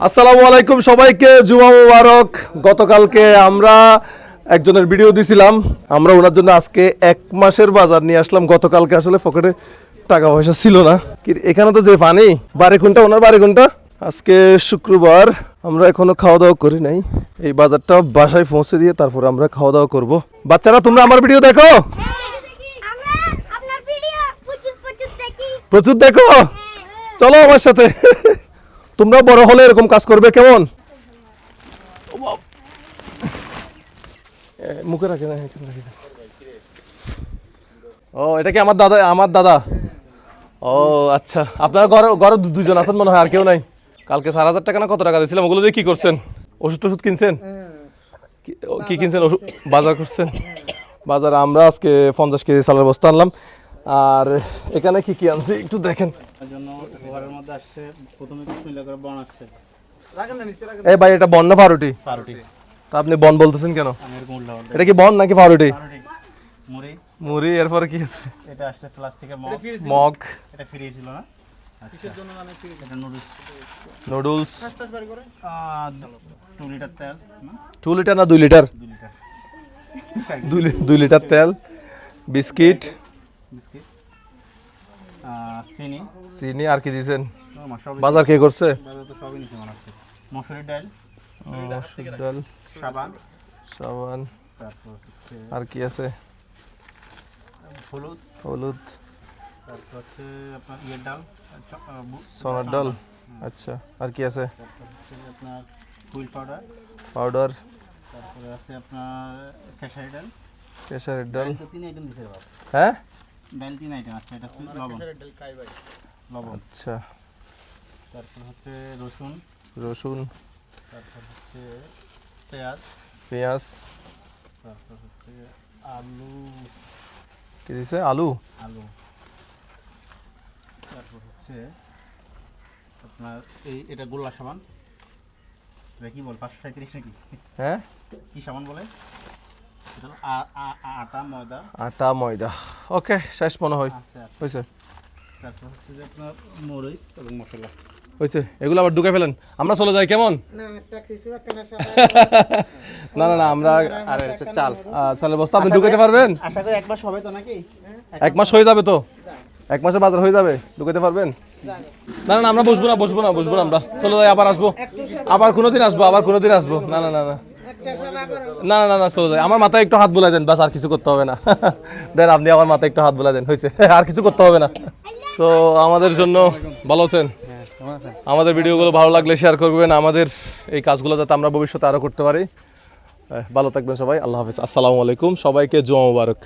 আসসালামু আলাইকুম সবাইকে, জুমা মুবারক। গতকালকে আমরা একজনের ভিডিও দিছিলাম, আমরা ওনার জন্য আজকে 1 মাসের বাজার নিয়ে আসলাম। গতকালকে আসলে পকেটে টাকা পয়সা ছিল না। এখানে তো যে পানি, বাড়ি কোনটা, ওনার বাড়ি কোনটা? আজকে শুক্রবার, আমরা এখনো খাওয়া দাওয়া করি নাই। এই বাজারটা বাসায় পৌঁছে দিয়ে তারপরে আমরা খাওয়া দাওয়া করব। বাচ্চারা তোমরা আমার ভিডিও দেখো? প্রচুর দেখো, চলো আমার সাথে। তোমরা বড় হলে এরকম কাজ করবে, কেমন? মুখে রাখে না। ও, এটা কি আমার দাদা? আমার দাদা। ও আচ্ছা, আপনার ঘরে দুজন আছেন মনে হয়, আর কেউ নাই? কালকে 4,000 টাকা না কত টাকা দিয়েছিলাম, ওগুলো দিয়ে কি করছেন? ওষুধ টষুধ কিনছেন? কি কিনছেন? ওষুধ বাজার করছেন? বাজারে আমরা আজকে 50 কেজি চালের বস্তা আনলাম। আর এখানে কি কি আনছি একটু দেখেন। এই ভাই, এটা বন না পাউরুটি? তা আপনি বন বলতেছেন কেন? এটা কি বন নাকি পাউরুটি? মুড়ি। এরপরে কি আছে? এটা আসছে প্লাস্টিকের মগ। এটা ফ্রি ছিল না? কিসের জন্য মানে ফ্রি? এটা নুডলস। 2 লিটার তেল। 2 লিটার না 2 লিটার? 2 লিটার। 2 লিটার তেল, বিস্কিট, চিনি। আর কি দিয়েছেন? বাজার কে করছে? বাজার তো সবই নিচে মনে হচ্ছে। মসুরির ডাল, সাবান। তারপর হচ্ছে আর কি আছে? হলুদ। তারপর হচ্ছে আপনার ইয়ের ডাল, সোনার ডাল। আচ্ছা, আর কি আছে? তারপর হচ্ছে আপনার হুইল পাউডার। তারপরে আছে আপনার খেসারি ডাল। কেশরের ডাল। 3 আইটেম দিছে বাবা। হ্যাঁ, ডাল 3 আইটেম। আচ্ছা, এটা হচ্ছে লবণ। আচ্ছা। তারপর হচ্ছে রসুন। তারপর হচ্ছে পেঁয়াজ। তারপর হচ্ছে আলু। কি দিছে? আলু। তারপর হচ্ছে আপনার এটা গোল্লা সাবান। এটা কি বল, 537 নাকি? হ্যাঁ, কি সাবান বলে? এটা আটা ময়দা। ওকে, শেষ মনে হয়। আচ্ছা। হয়েছে। তারপর হচ্ছে যে আপনার মরিচ এবং মশলা হয়েছে। এগুলো আবার ঢুকে ফেলেন, আমরা চলে যাই, কেমন? না, আমরা চালের বস্তা আপনি ঢুকাইতে পারবেন? আশা করি 1 মাস হবে তো নাকি? 1 মাস হয়ে যাবে তো? 1 মাসে বাজার হয়ে যাবে, ঢুকাইতে পারবেন? না, আমরা বসবো না, আমরা চলে যাই, আবার আসবো, আবার কোনোদিন আসবো। না, চলে যাই। আমার মাথায় একটু হাত বুলাই দেন, বাস, আর কিছু করতে হবে না। দেন, আপনি আমার মাথায় একটু হাত বুলাই দেন, হয়েছে। আর কিছু করতে হবে না। তো আমাদের জন্য ভালো আছেন? আমাদের ভিডিওগুলো ভালো লাগলে শেয়ার করবেন, আমাদের এই কাজগুলো যাতে আমরা ভবিষ্যতে আরও করতে পারি। ভালো থাকবেন সবাই, আল্লাহ হাফেজ, আসসালামু আলাইকুম, সবাইকে জুমা মুবারক।